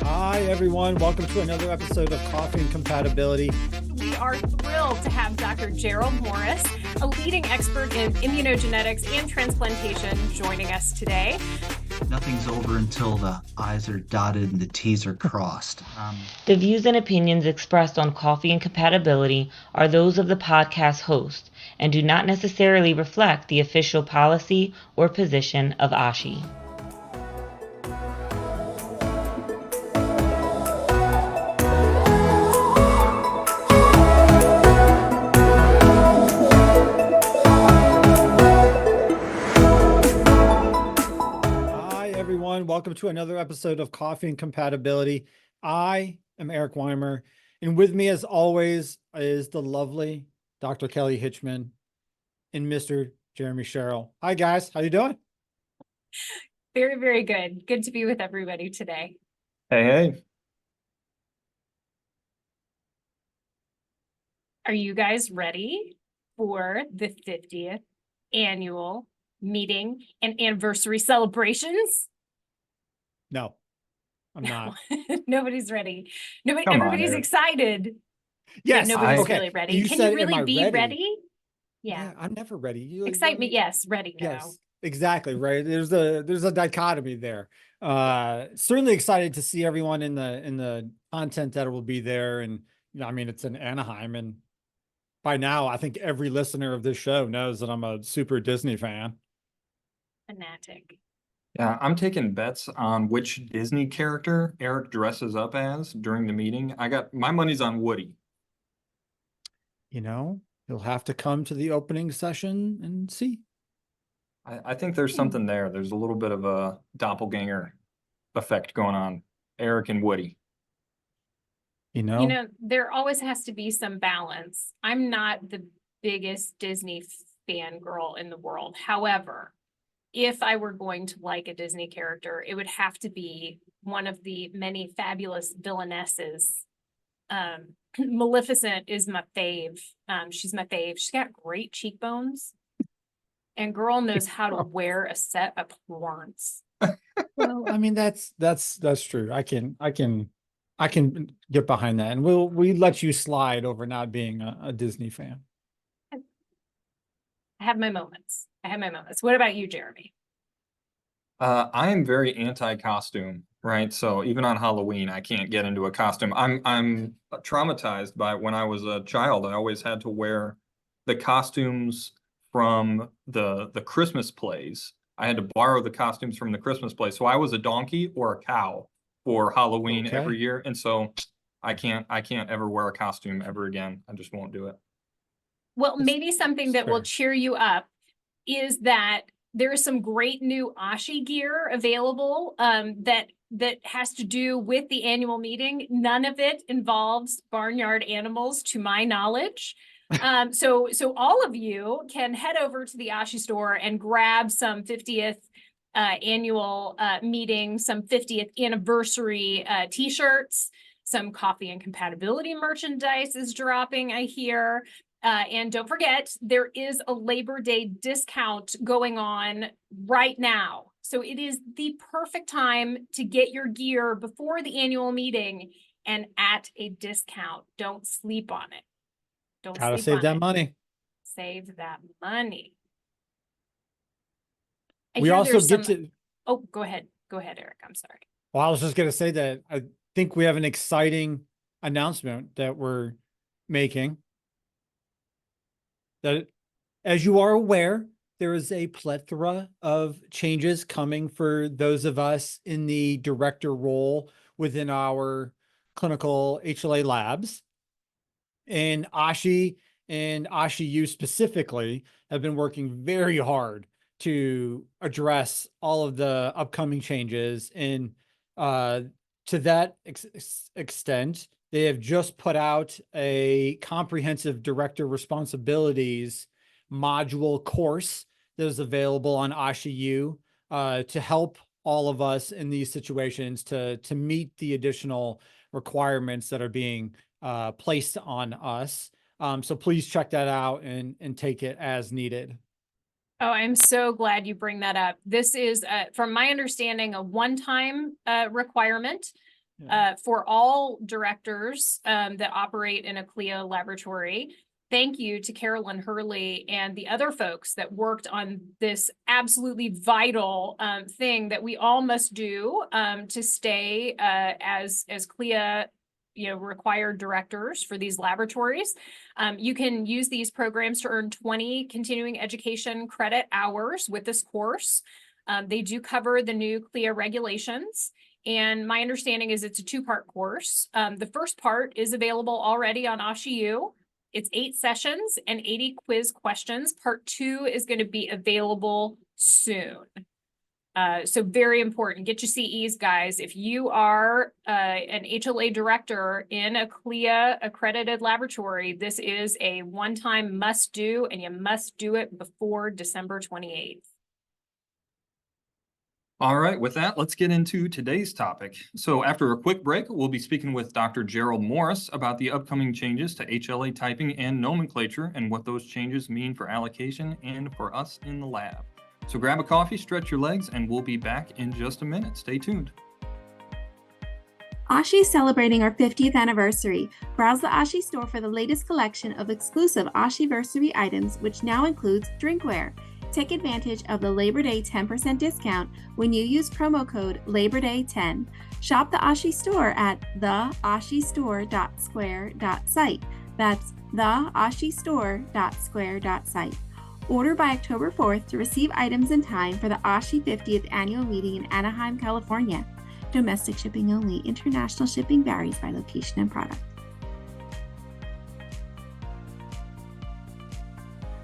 Hi, everyone. Welcome to another episode of Coffee and Compatibility. We are thrilled to have Dr. Gerald Morris, a leading expert in immunogenetics and transplantation, joining us today. Nothing's over until the I's are dotted and the T's are crossed. The views and opinions expressed on Coffee and Compatibility are those of the podcast host and do not necessarily reflect the official policy or position of ASHI. Welcome to another episode of Coffee and Compatibility. I am Eric Weimer, and with me, as always, is the lovely Dr. Kelly Hitchman and Mr. Jeremy Sherrill. Hi, guys. How you doing? Very, very good. Good to be with everybody today. Hey. Are you guys ready for the 50th annual meeting and anniversary celebrations? No, I'm not. Nobody's ready. Everybody's excited. Yes, nobody's really ready. Can you really be ready? Yeah, I'm never ready. Excitement, yes. Ready, no. Yes, exactly. Right. There's a dichotomy there. Certainly excited to see everyone in the content that will be there, and I mean, it's in Anaheim, and by now, I think every listener of this show knows that I'm a super Disney fan. Fanatic. Yeah, I'm taking bets on which Disney character Eric dresses up as during the meeting. My money's on Woody. You'll have to come to the opening session and see. I think there's something there. There's a little bit of a doppelganger effect going on. Eric and Woody. There always has to be some balance. I'm not the biggest Disney fangirl in the world. However, if I were going to like a Disney character, it would have to be one of the many fabulous villainesses. Maleficent is my fave. She's my fave. She's got great cheekbones, and girl knows how to wear a set of horns. Well, I mean, that's true. I can get behind that, and we let you slide over not being a Disney fan. I have my moments. What about you, Jeremy? I am very anti-costume, right? So even on Halloween, I can't get into a costume. I'm traumatized by when I was a child. I always had to wear the costumes from the Christmas plays. I had to borrow the costumes from the Christmas plays. So I was a donkey or a cow for Halloween every year. And so I can't ever wear a costume ever again. I just won't do it. Well, maybe something that will cheer you up is that there is some great new ASHI gear available that has to do with the annual meeting. None of it involves barnyard animals, to my knowledge. So all of you can head over to the ASHI store and grab some 50th annual meeting, some 50th anniversary t-shirts, some Coffee and Compatibility merchandise is dropping, I hear. And don't forget, there is a Labor Day discount going on right now. So it is the perfect time to get your gear before the annual meeting and at a discount. Don't sleep on it. Gotta save that money. Save that money. We also get to... Oh, go ahead. Go ahead, Eric. I'm sorry. Well, I was just going to say that I think we have an exciting announcement that we're making. That, as you are aware, there is a plethora of changes coming for those of us in the director role within our clinical HLA labs. And ASHI and ASHI-U specifically have been working very hard to address all of the upcoming changes. And to that extent, they have just put out a comprehensive director responsibilities module course that is available on ASHI-U to help all of us in these situations to meet the additional requirements that are being placed on us. So please check that out and take it as needed. Oh, I'm so glad you bring that up. This is, from my understanding, a one-time requirement for all directors that operate in a CLIA laboratory. Thank you to Carolyn Hurley and the other folks that worked on this absolutely vital thing that we all must do to stay as CLIA required directors for these laboratories. You can use these programs to earn 20 continuing education credit hours with this course. They do cover the new CLIA regulations. And my understanding is it's a two-part course. The first part is available already on ASHI. It's 8 sessions and 80 quiz questions. Part 2 is going to be available soon. So very important. Get your CEs, guys. If you are an HLA director in a CLIA accredited laboratory, this is a one-time must do, and you must do it before December 28th. All right, with that, let's get into today's topic. So after a quick break, we'll be speaking with Dr. Gerald Morris about the upcoming changes to HLA typing and nomenclature and what those changes mean for allocation and for us in the lab. So grab a coffee, stretch your legs, and we'll be back in just a minute. Stay tuned. ASHI is celebrating our 50th anniversary. Browse the ASHI store for the latest collection of exclusive ASHI-versary items, which now includes drinkware. Take advantage of the Labor Day 10% discount when you use promo code LABORDAY10. Shop the ASHI store at theashistore.square.site. That's theashistore.square.site. Order by October 4th to receive items in time for the ASHI 50th annual meeting in Anaheim, California. Domestic shipping only. International shipping varies by location and product.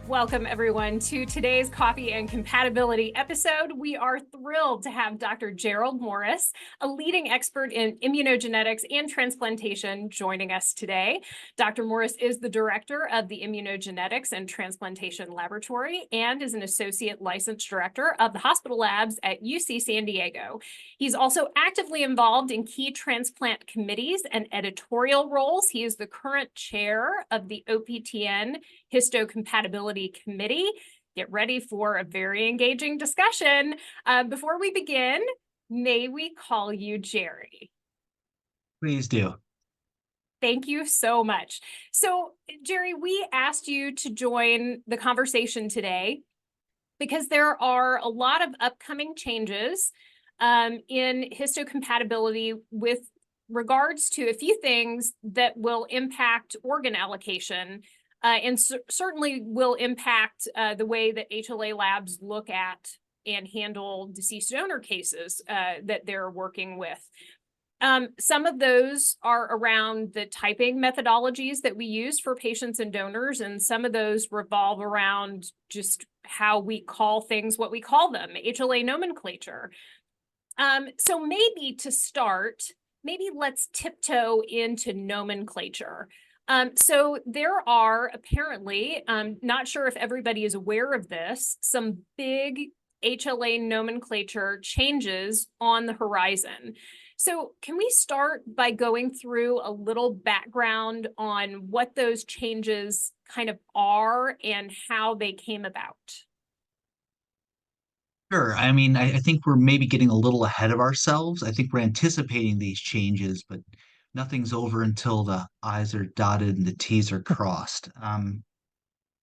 Welcome, everyone, to today's Coffee and Compatibility episode. We are thrilled to have Dr. Gerald Morris, a leading expert in immunogenetics and transplantation, joining us today. Dr. Morris is the director of the Immunogenetics and Transplantation Laboratory and is an associate licensed director of the hospital labs at UC San Diego. He's also actively involved in key transplant committees and editorial roles. He is the current chair of the OPTN Histocompatibility Committee. Get ready for a very engaging discussion. Before we begin, may we call you Jerry? Please do. Thank you so much. So, Jerry, we asked you to join the conversation today because there are a lot of upcoming changes in histocompatibility with regards to a few things that will impact organ allocation and certainly will impact the way that HLA labs look at and handle deceased donor cases that they're working with. Some of those are around the typing methodologies that we use for patients and donors, and some of those revolve around just how we call things what we call them, HLA nomenclature. So maybe to start, maybe let's tiptoe into nomenclature. So there are apparently, not sure if everybody is aware of this, some big HLA nomenclature changes on the horizon. So can we start by going through a little background on what those changes kind of are and how they came about? Sure. I mean, I think we're maybe getting a little ahead of ourselves. I think we're anticipating these changes, but nothing's over until the I's are dotted and the T's are crossed.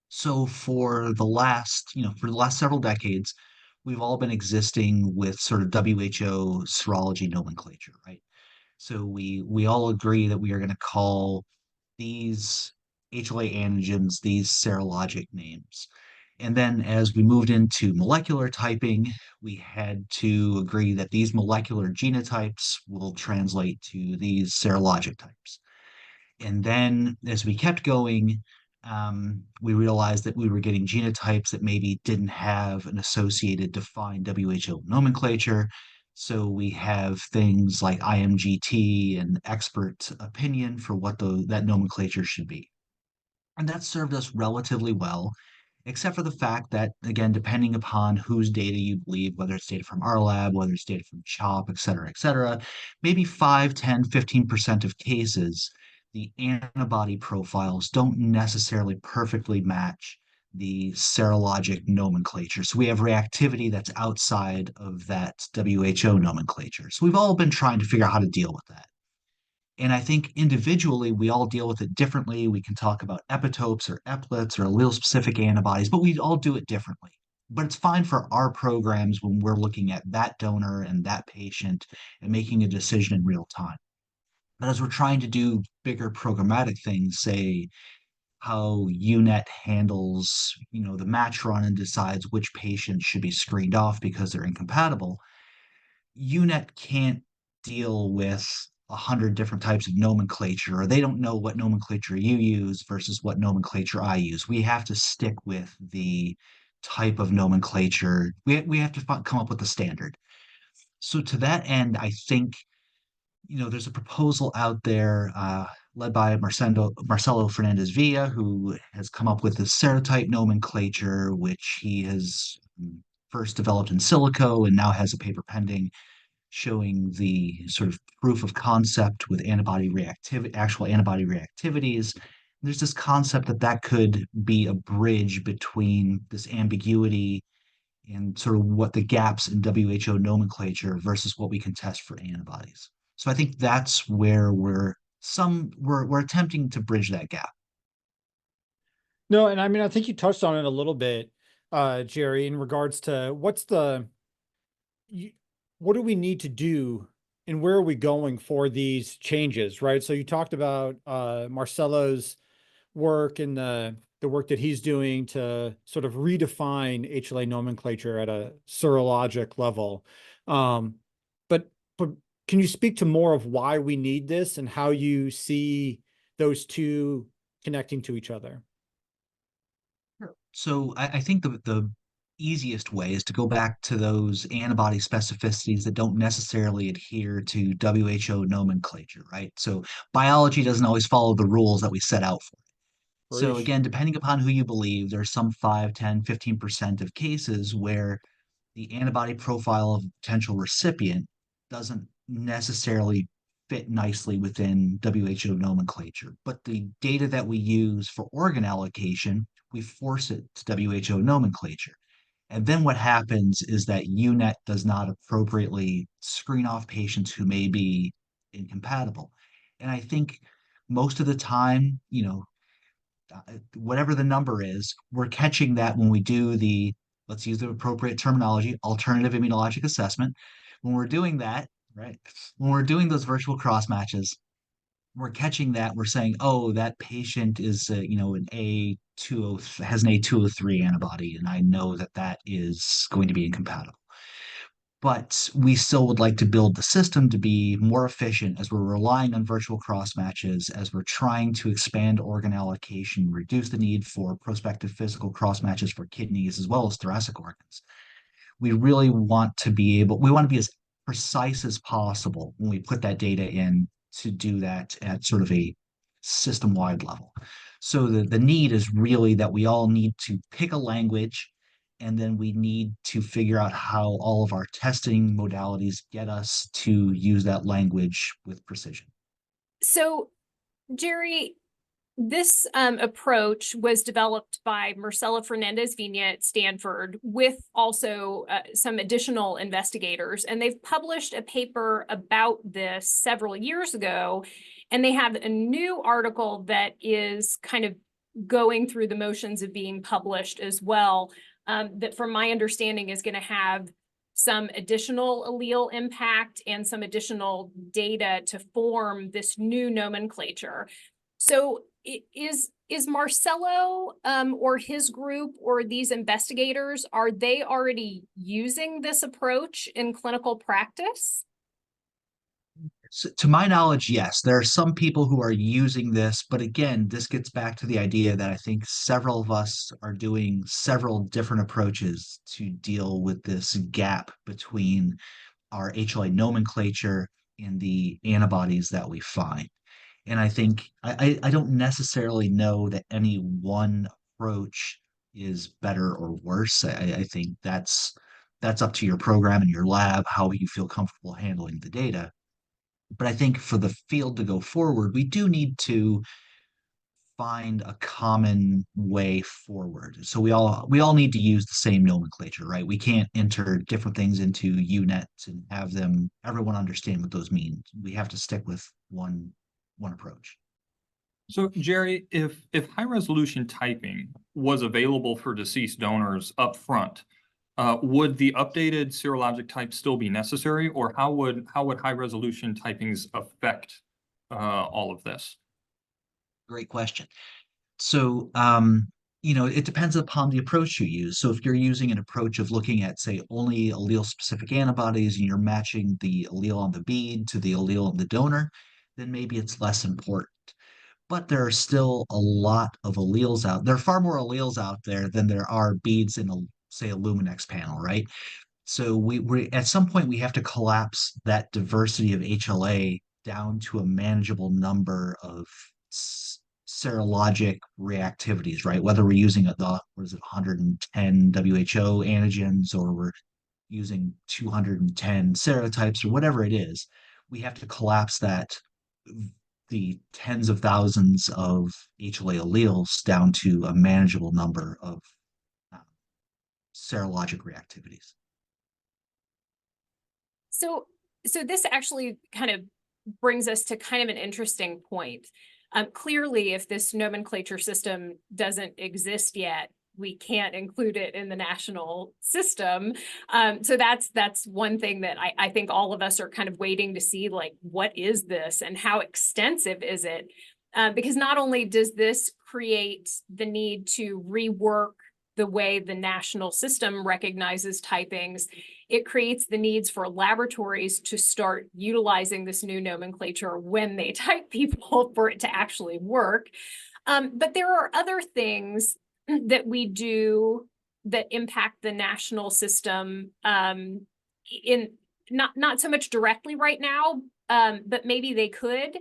So for the last several decades, we've all been existing with sort of WHO serology nomenclature, right? So we all agree that we are going to call these HLA antigens these serologic names. And then as we moved into molecular typing, we had to agree that these molecular genotypes will translate to these serologic types. And then as we kept going, we realized that we were getting genotypes that maybe didn't have an associated defined WHO nomenclature. So we have things like IMGT and expert opinion for what that nomenclature should be. And that served us relatively well, except for the fact that, again, depending upon whose data you believe, whether it's data from our lab, whether it's data from CHOP, et cetera, maybe 5, 10, 15% of cases, the antibody profiles don't necessarily perfectly match the serologic nomenclature. So we have reactivity that's outside of that WHO nomenclature. So we've all been trying to figure out how to deal with that. And I think individually, we all deal with it differently. We can talk about epitopes or eplets or allele-specific antibodies, but we all do it differently. But it's fine for our programs when we're looking at that donor and that patient and making a decision in real time. But as we're trying to do bigger programmatic things, say how UNET handles, the match run and decides which patients should be screened off because they're incompatible, UNET can't deal with 100 different types of nomenclature, or they don't know what nomenclature you use versus what nomenclature I use. We have to stick with the type of nomenclature. We have to come up with a standard. So to that end, I think, there's a proposal out there led by Marcelo Fernandez Villa, who has come up with the serotype nomenclature, which he has first developed in silico and now has a paper pending showing the sort of proof of concept with antibody reactivity, actual antibody reactivities. There's this concept that could be a bridge between this ambiguity and sort of what the gaps in WHO nomenclature versus what we can test for antibodies. So I think that's where we're attempting to bridge that gap. No, and I mean, I think you touched on it a little bit, Jerry, in regards to what do we need to do and where are we going for these changes, right? So you talked about Marcelo's work and the work that he's doing to sort of redefine HLA nomenclature at a serologic level. But can you speak to more of why we need this and how you see those two connecting to each other? So I think the easiest way is to go back to those antibody specificities that don't necessarily adhere to WHO nomenclature, right? So biology doesn't always follow the rules that we set out for. So Preach. again, depending upon who you believe, there's some 5, 10, 15% of cases where the antibody profile of a potential recipient doesn't necessarily fit nicely within WHO nomenclature. But the data that we use for organ allocation, we force it to WHO nomenclature. And then what happens is that UNET does not appropriately screen off patients who may be incompatible. And I think most of the time, whatever the number is, we're catching that when we do let's use the appropriate terminology, alternative immunologic assessment. When we're doing that, right, when we're doing those virtual cross matches, we're catching that. We're saying, oh, that patient is, an A203, has an A203 antibody, and I know that is going to be incompatible. But we still would like to build the system to be more efficient as we're relying on virtual cross matches, as we're trying to expand organ allocation, reduce the need for prospective physical cross matches for kidneys as well as thoracic organs. We really want to be as precise as possible when we put that data in to do that at sort of a system-wide level. So the need is really that we all need to pick a language, and then we need to figure out how all of our testing modalities get us to use that language with precision. So, Jerry, this approach was developed by Marcelo Fernandez Villa at Stanford with also some additional investigators, and they've published a paper about this several years ago, and they have a new article that is kind of going through the motions of being published as well, that from my understanding is going to have some additional allele impact and some additional data to form this new nomenclature. So is Marcelo or his group or these investigators, are they already using this approach in clinical practice? So, to my knowledge, yes, there are some people who are using this, but again, this gets back to the idea that I think several of us are doing several different approaches to deal with this gap between our HLA nomenclature and the antibodies that we find. And I think I don't necessarily know that any one approach is better or worse. I think that's up to your program and your lab, how you feel comfortable handling the data. But I think for the field to go forward, we do need to find a common way forward. So we all need to use the same nomenclature, right? We can't enter different things into UNets and have everyone understand what those mean. We have to stick with one approach. So Jerry, if high resolution typing was available for deceased donors up front, would the updated serologic type still be necessary, or how would high resolution typings affect all of this? Great question. So, it depends upon the approach you use. So if you're using an approach of looking at, say, only allele-specific antibodies and you're matching the allele on the bead to the allele on the donor, then maybe it's less important. But there are still a lot of alleles out. There are far more alleles out there than there are beads in say, a Luminex panel, right? So we at some point we have to collapse that diversity of HLA down to a manageable number of serologic reactivities, right? Whether we're using 110 WHO antigens or we're using 210 serotypes or whatever it is, we have to collapse the tens of thousands of HLA alleles down to a manageable number of serologic reactivities. So this actually kind of brings us to kind of an interesting point. Clearly, if this nomenclature system doesn't exist yet, we can't include it in the national system. So that's one thing that I think all of us are kind of waiting to see, like, what is this and how extensive is it? Because not only does this create the need to rework the way the national system recognizes typings, it creates the needs for laboratories to start utilizing this new nomenclature when they type people for it to actually work. But there are other things that we do that impact the national system in not so much directly right now, but maybe they could.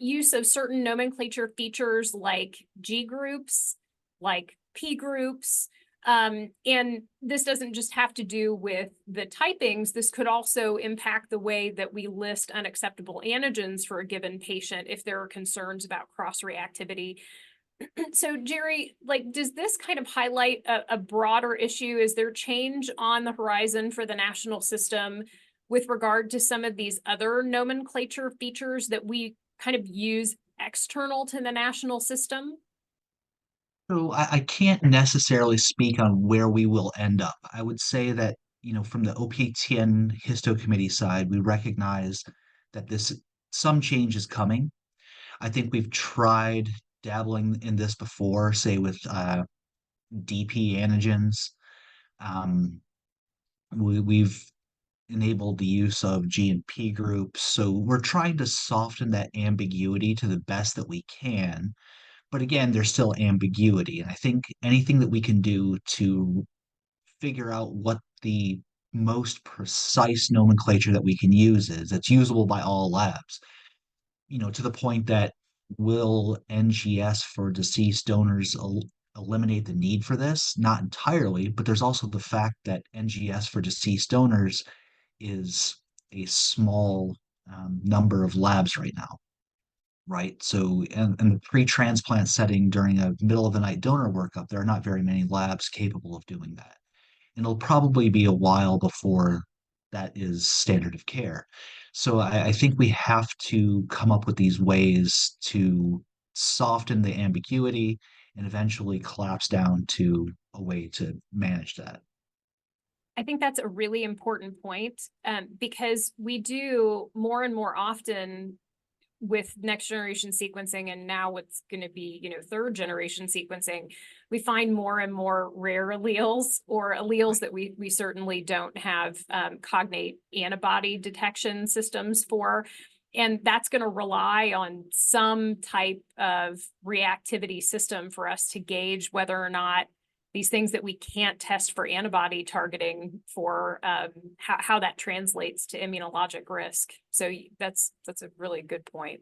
Use of certain nomenclature features like G groups, like P groups. And this doesn't just have to do with the typings. This could also impact the way that we list unacceptable antigens for a given patient if there are concerns about cross-reactivity. So Jerry, like, does this kind of highlight a broader issue? Is there change on the horizon for the national system with regard to some of these other nomenclature features that we kind of use external to the national system? So I can't necessarily speak on where we will end up. I would say that, from the OPTN Histocompatibility side, we recognize that some change is coming. I think we've tried dabbling in this before, say with DP antigens. We've enabled the use of G and P groups. So we're trying to soften that ambiguity to the best that we can. But again, there's still ambiguity. And I think anything that we can do to figure out what the most precise nomenclature that we can use is, that's usable by all labs, to the point that will NGS for deceased donors eliminate the need for this? Not entirely, but there's also the fact that NGS for deceased donors is a small number of labs right now, right? So in the pre-transplant setting during a middle of the night donor workup, there are not very many labs capable of doing that. And it'll probably be a while before that is standard of care. So I think we have to come up with these ways to soften the ambiguity and eventually collapse down to a way to manage that. I think that's a really important point, because we do more and more often with next generation sequencing, and now what's going to be, third generation sequencing, we find more and more rare alleles, or alleles that we certainly don't have cognate antibody detection systems for. And that's going to rely on some type of reactivity system for us to gauge whether or not these things that we can't test for antibody targeting for how that translates to immunologic risk. So that's a really good point.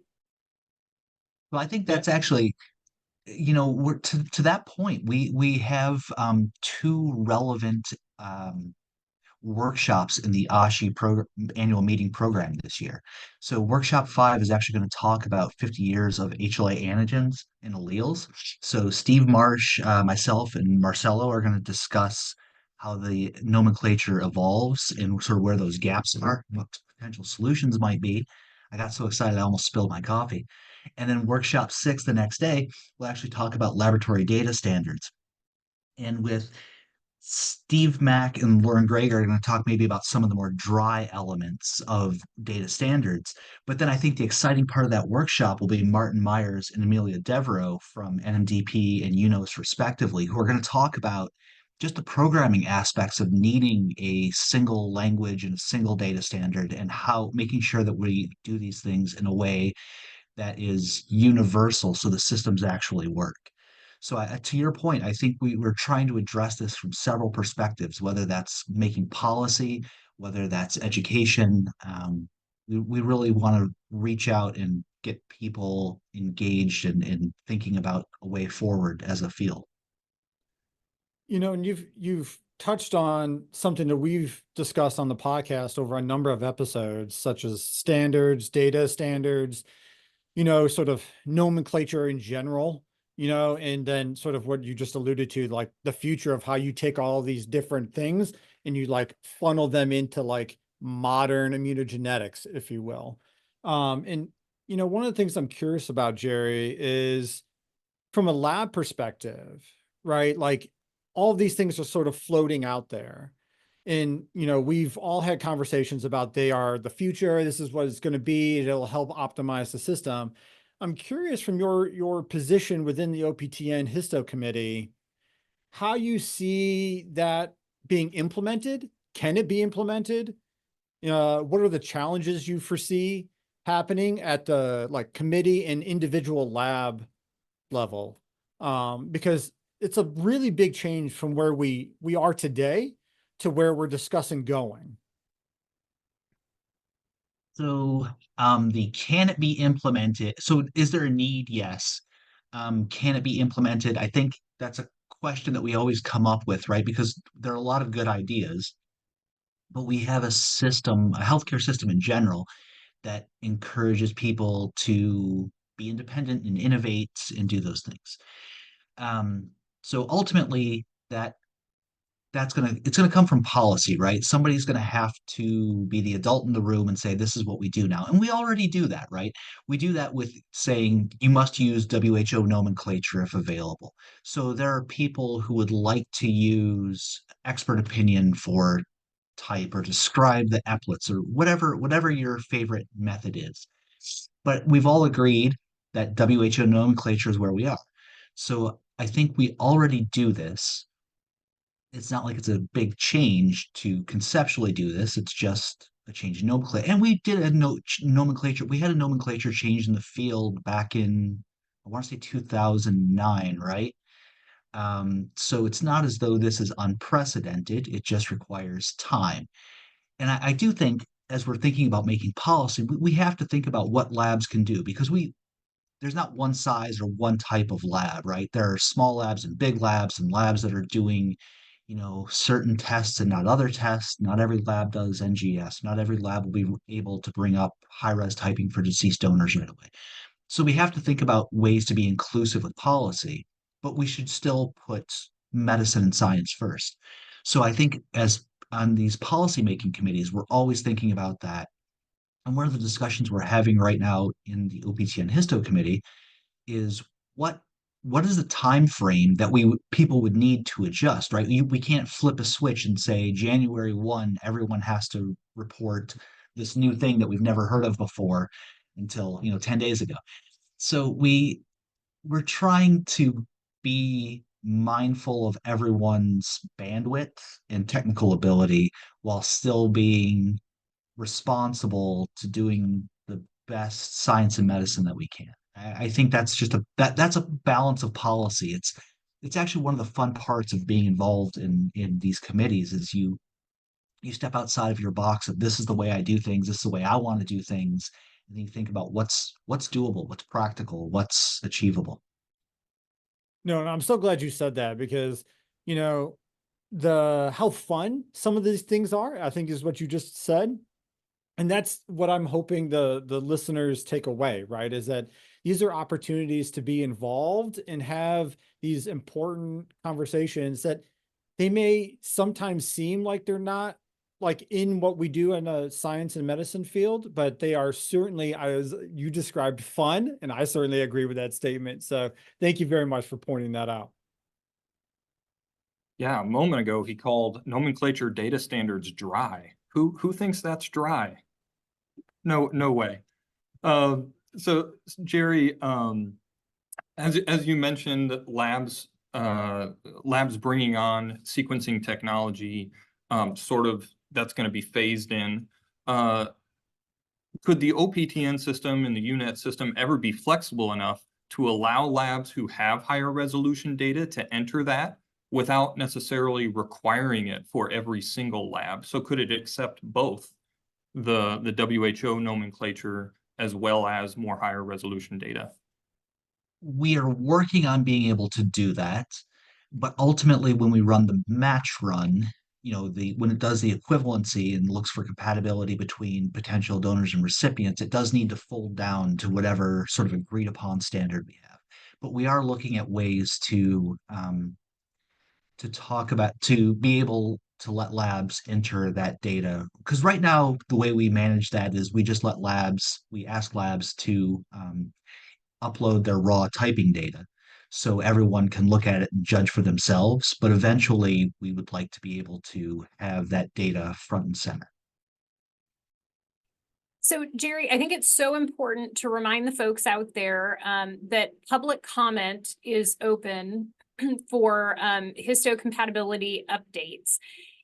Well, I think that's actually, we're to that point. We have two relevant workshops in the ASHI annual meeting program this year. So workshop 5 is actually going to talk about 50 years of HLA antigens and alleles. So Steve Marsh, myself, and Marcelo are going to discuss how the nomenclature evolves and sort of where those gaps are, what potential solutions might be. I got so excited I almost spilled my coffee. And then workshop 6 the next day, we'll actually talk about laboratory data standards. And with Steve Mack and Lauren Gregg are going to talk maybe about some of the more dry elements of data standards. But then I think the exciting part of that workshop will be Martin Myers and Amelia Devereaux from NMDP and UNOS respectively, who are going to talk about just the programming aspects of needing a single language and a single data standard, and how making sure that we do these things in a way that is universal so the systems actually work. So to your point, I think we're trying to address this from several perspectives, whether that's making policy, whether that's education. We really want to reach out and get people engaged in thinking about a way forward as a field. And you've touched on something that we've discussed on the podcast over a number of episodes, such as standards, data standards, sort of nomenclature in general, and then sort of what you just alluded to, like the future of how you take all these different things and you like funnel them into like modern immunogenetics, if you will. And one of the things I'm curious about, Jerry, is from a lab perspective, right? Like all of these things are sort of floating out there. And, we've all had conversations about they are the future. This is what it's going to be. It'll help optimize the system. I'm curious from your position within the OPTN Histo Committee, how you see that being implemented. Can it be implemented? What are the challenges you foresee happening at the like committee and individual lab level? Because it's a really big change from where we are today to where we're discussing going. So the can it be implemented? So is there a need? Yes. Can it be implemented? I think that's a question that we always come up with, right? Because there are a lot of good ideas, but we have a system, a healthcare system in general, that encourages people to be independent and innovate and do those things. So ultimately, it's gonna come from policy, right? Somebody's gonna have to be the adult in the room and say, this is what we do now. And we already do that, right? We do that with saying you must use WHO nomenclature if available. So there are people who would like to use expert opinion for type or describe the eplets or whatever your favorite method is. But we've all agreed that WHO nomenclature is where we are. So I think we already do this. It's not like it's a big change to conceptually do this. It's just a change in nomenclature. And we did a nomenclature. We had a nomenclature change in the field back in, I want to say 2009, right? So it's not as though this is unprecedented. It just requires time. And I do think as we're thinking about making policy, we have to think about what labs can do, because there's not one size or one type of lab, right? There are small labs and big labs and labs that are doing, certain tests and not other tests. Not every lab does NGS. Not every lab will be able to bring up high-res typing for deceased donors right away. So we have to think about ways to be inclusive with policy, but we should still put medicine and science first. So I think as on these policymaking committees, we're always thinking about that. And one of the discussions we're having right now in the OPTN Histo Committee is what is the time frame that people would need to adjust, right? We can't flip a switch and say January 1, everyone has to report this new thing that we've never heard of before until 10 days ago. So we're trying to be mindful of everyone's bandwidth and technical ability while still being responsible to doing the best science and medicine that we can. I think that's just that's a balance of policy. It's actually one of the fun parts of being involved in these committees is you step outside of your box of this is the way I do things, this is the way I want to do things, and then you think about what's doable, what's practical, what's achievable. No, and I'm so glad you said that because, how fun some of these things are, I think is what you just said. And that's what I'm hoping the listeners take away, right? Is that these are opportunities to be involved and have these important conversations that they may sometimes seem like they're not like in what we do in a science and medicine field, but they are certainly, as you described, fun. And I certainly agree with that statement. So thank you very much for pointing that out. Yeah, a moment ago, he called nomenclature data standards dry. Who thinks that's dry? No way. So Jerry, as you mentioned, labs bringing on sequencing technology, sort of that's going to be phased in. Could the OPTN system and the UNet system ever be flexible enough to allow labs who have higher resolution data to enter that without necessarily requiring it for every single lab? So could it accept both the WHO nomenclature as well as more higher resolution data? We are working on being able to do that, but ultimately when we run the match run, when it does the equivalency and looks for compatibility between potential donors and recipients, it does need to fold down to whatever sort of agreed upon standard we have. But we are looking at ways to be able to let labs enter that data. Because right now, the way we manage that is we ask labs to upload their raw typing data so everyone can look at it and judge for themselves. But eventually, we would like to be able to have that data front and center. So Jerry, I think it's so important to remind the folks out there that public comment is open for histocompatibility updates.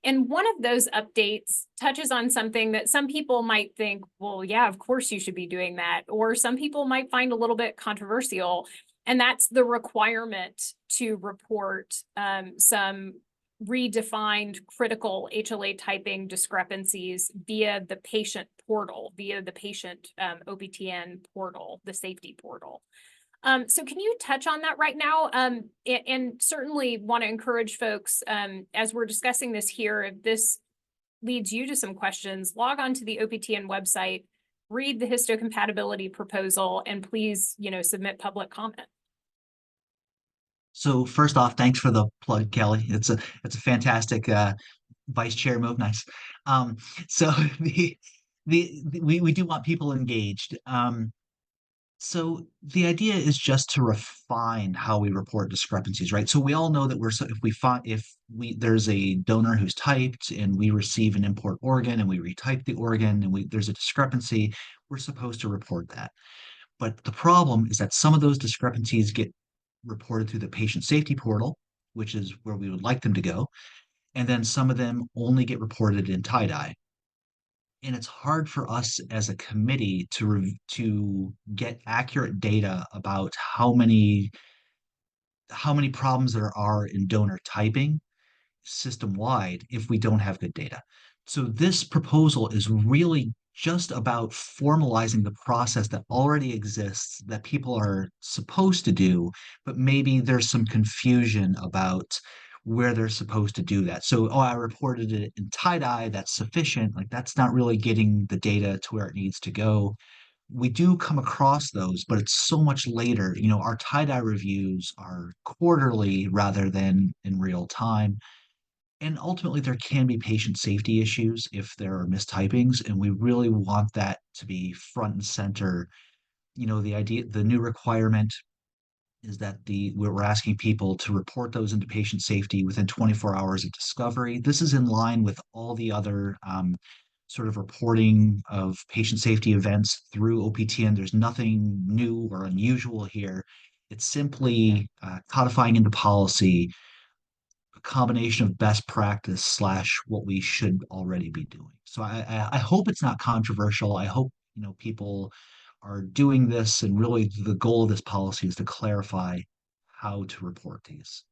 And one of those updates touches on something that some people might think, well, yeah, of course you should be doing that. Or some people might find a little bit controversial. And that's the requirement to report some redefined critical HLA typing discrepancies via the patient portal, via the patient OPTN portal, the safety portal. So can you touch on that right now? And certainly want to encourage folks, as we're discussing this here, if this leads you to some questions, log on to the OPTN website, read the histocompatibility proposal, and please, submit public comment. So first off, thanks for the plug, Kelly. It's a fantastic vice chair move. Nice. So we do want people engaged. So the idea is just to refine how we report discrepancies, right? So we all know that there's a donor who's typed and we receive an import organ and we retype the organ and there's a discrepancy, we're supposed to report that. But the problem is that some of those discrepancies get reported through the patient safety portal, which is where we would like them to go. And then some of them only get reported in tie-dye. And it's hard for us as a committee to get accurate data about how many problems there are in donor typing system-wide if we don't have good data. So this proposal is really just about formalizing the process that already exists that people are supposed to do, but maybe there's some confusion about where they're supposed to do that. So, I reported it in tie-dye, that's sufficient. Like that's not really getting the data to where it needs to go. We do come across those, but it's so much later. Our tie-dye reviews are quarterly rather than in real time. And ultimately, there can be patient safety issues if there are mistypings, and we really want that to be front and center. The new requirement is that we're asking people to report those into patient safety within 24 hours of discovery. This is in line with all the other sort of reporting of patient safety events through OPTN. There's nothing new or unusual here. It's simply codifying into policy a combination of best practice / what we should already be doing. So I hope it's not controversial. I hope people are doing this, and really the goal of this policy is to clarify how to report these.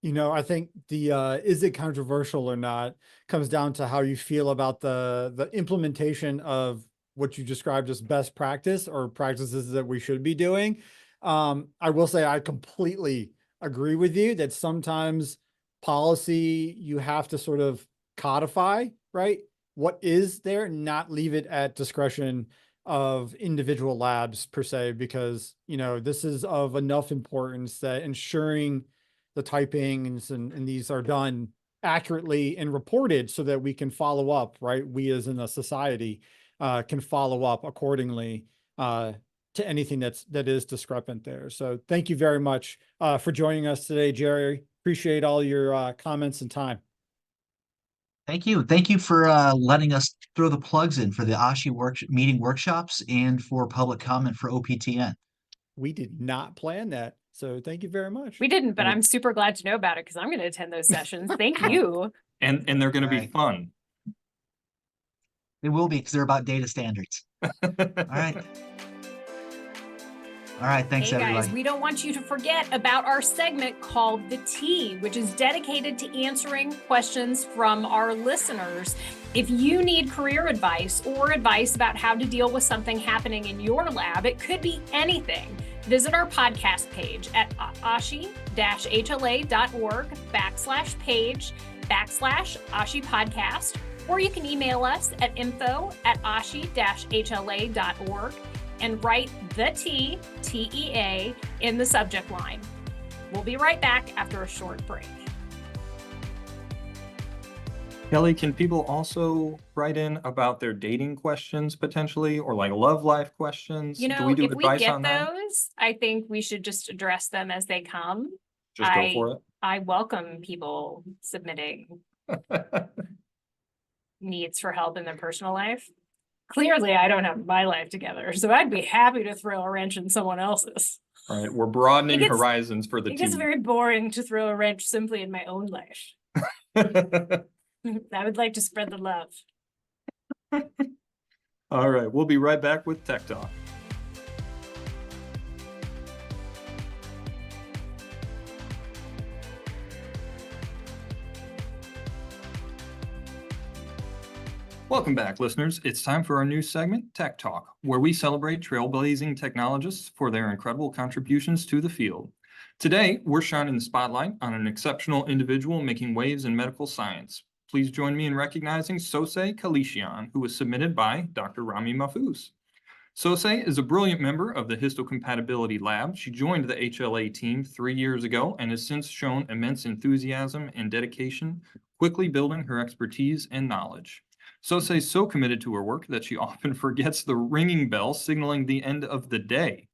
I think the is it controversial or not comes down to how you feel about the implementation of what you described as best practice or practices that we should be doing. I will say I completely agree with you that sometimes policy you have to sort of codify, right? What is there, not leave it at discretion of individual labs per se, because, this is of enough importance that ensuring the typings and these are done accurately and reported so that we can follow up, right? We as in a society can follow up accordingly to anything that is discrepant there. So thank you very much for joining us today, Jerry. Appreciate all your comments and time. Thank you. Thank you for letting us throw the plugs in for the ASHI meeting workshops and for public comment for OPTN. We did not plan that. So thank you very much. We didn't, but I'm super glad to know about it because I'm going to attend those sessions. Thank you. And they're going to be Right. fun. They will be because they're about data standards. All right. All right. Thanks, Hey guys, everybody. we don't want you to forget about our segment called The Tea, which is dedicated to answering questions from our listeners. If you need career advice or advice about how to deal with something happening in your lab, it could be anything. Visit our podcast page at ashi-hla.org/page/ASHI podcast, or you can email us at info@ashi-hla.org and write the T, TEA, in the subject line. We'll be right back after a short break. Kelly, can people also write in about their dating questions potentially, or like love life questions? You Do know, we do if we advice get on that? those, I think we should just address them as they come. Just go for I welcome people submitting it. needs for help in their personal life. Clearly, I don't have my life together, so I'd be happy to throw a wrench in someone else's. All right, we're broadening It gets- horizons for the It gets team. very boring to throw a wrench simply in my own life. I would like to spread the love. All right, we'll be right back with Tech Talk. Welcome back, listeners. It's time for our new segment, Tech Talk, where we celebrate trailblazing technologists for their incredible contributions to the field. Today, we're shining the spotlight on an exceptional individual making waves in medical science. Please join me in recognizing Sosay Kalishian, who was submitted by Dr. Rami Mahfouz. Sosay is a brilliant member of the Histocompatibility Lab. She joined the HLA team 3 years ago and has since shown immense enthusiasm and dedication, quickly building her expertise and knowledge. Sosay is so committed to her work that she often forgets the ringing bell signaling the end of the day.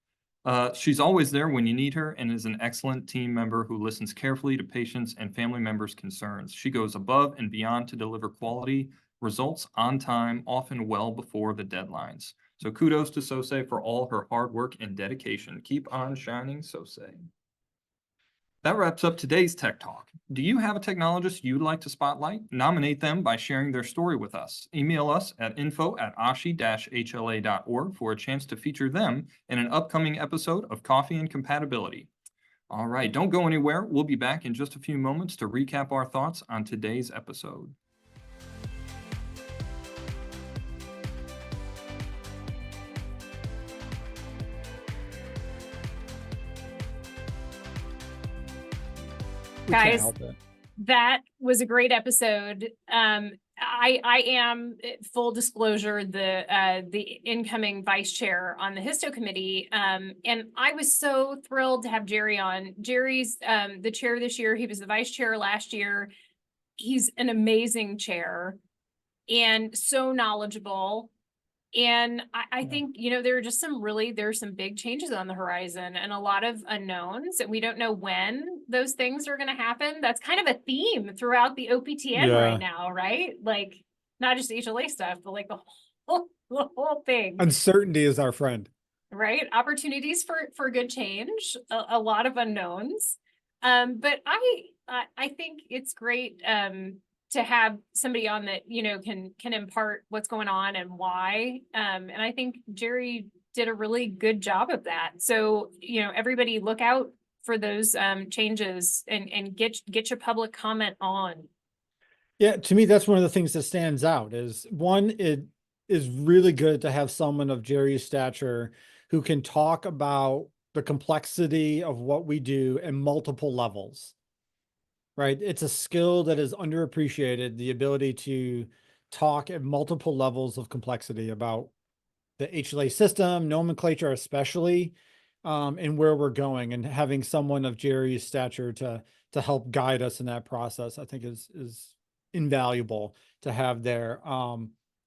She's always there when you need her and is an excellent team member who listens carefully to patients and family members' concerns. She goes above and beyond to deliver quality results on time, often well before the deadlines. So kudos to Sosay for all her hard work and dedication. Keep on shining, Sosay. That wraps up today's Tech Talk. Do you have a technologist you'd like to spotlight? Nominate them by sharing their story with us. Email us at info@ashi-hla.org for a chance to feature them in an upcoming episode of Coffee and Compatibility. All right, don't go anywhere. We'll be back in just a few moments to recap our thoughts on today's episode. We can't Guys, help it. that was a great episode. I am, full disclosure, the incoming vice chair on the Histo committee. And I was so thrilled to have Jerry on. Jerry's the chair this year. He was the vice chair last year. He's an amazing chair and so knowledgeable. And I think, there are just there's some big changes on the horizon and a lot of unknowns, and we don't know when those things are going to happen. That's kind of a theme throughout the OPTN right now, right? Like not just HLA stuff, but like the whole thing. Uncertainty is our friend. Right? Opportunities for good change, a lot of unknowns. But I think it's great to have somebody on that, can impart what's going on and why. And I think Jerry did a really good job of that. So, everybody look out for those changes and get your public comment on. Yeah, to me, that's one of the things that stands out is one, it is really good to have someone of Jerry's stature who can talk about the complexity of what we do in multiple levels. right? It's a skill that is underappreciated, the ability to talk at multiple levels of complexity about the HLA system, nomenclature especially, and where we're going, and having someone of Jerry's stature to help guide us in that process, I think is invaluable to have there.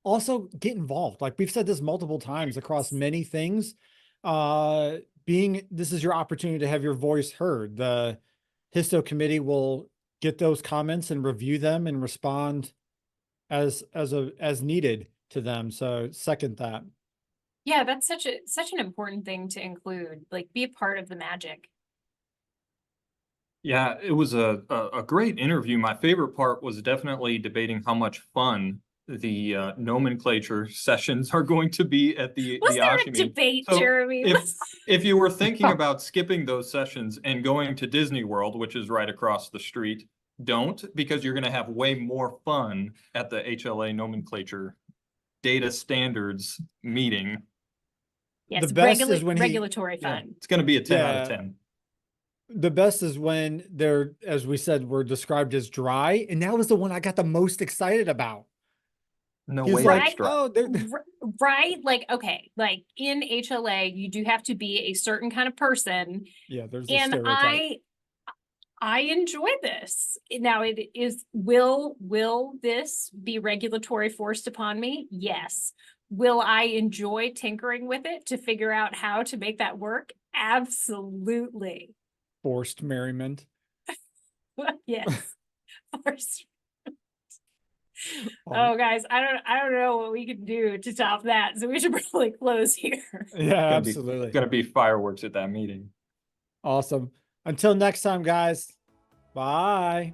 Also get involved. Like we've said this multiple times across many things. This is your opportunity to have your voice heard. The Histo committee will get those comments and review them and respond as needed to them. So second that. Yeah, that's such an important thing to include, like be a part of the magic. Yeah, it was a great interview. My favorite part was definitely debating how much fun the nomenclature sessions are going to be at the Was there a ASHI meeting. debate, So Jeremy? if you were thinking about skipping those sessions and going to Disney World, which is right across the street, don't, because you're going to have way more fun at the HLA nomenclature data standards meeting. Yes, The best is when regulatory Yeah, fun. it's going to be a 10 out of Yeah. 10. The best is when they're, as we said, were described as dry, and that was the one I got the most excited about. No He's way like, that's dry. oh, they're Right? Like, okay, like in HLA, you do have to be a certain kind of person. yeah, there's a And stereotype. I enjoy this. Now it is, will this be regulatory forced upon me? Yes. Will I enjoy tinkering with it to figure out how to make that work? Absolutely. Forced merriment. Yes. Forced. Oh, guys, I don't know what we can do to top that. So we should probably close here. Yeah, Gonna absolutely. Going to be fireworks at that meeting. Awesome. Until next time, guys. Bye.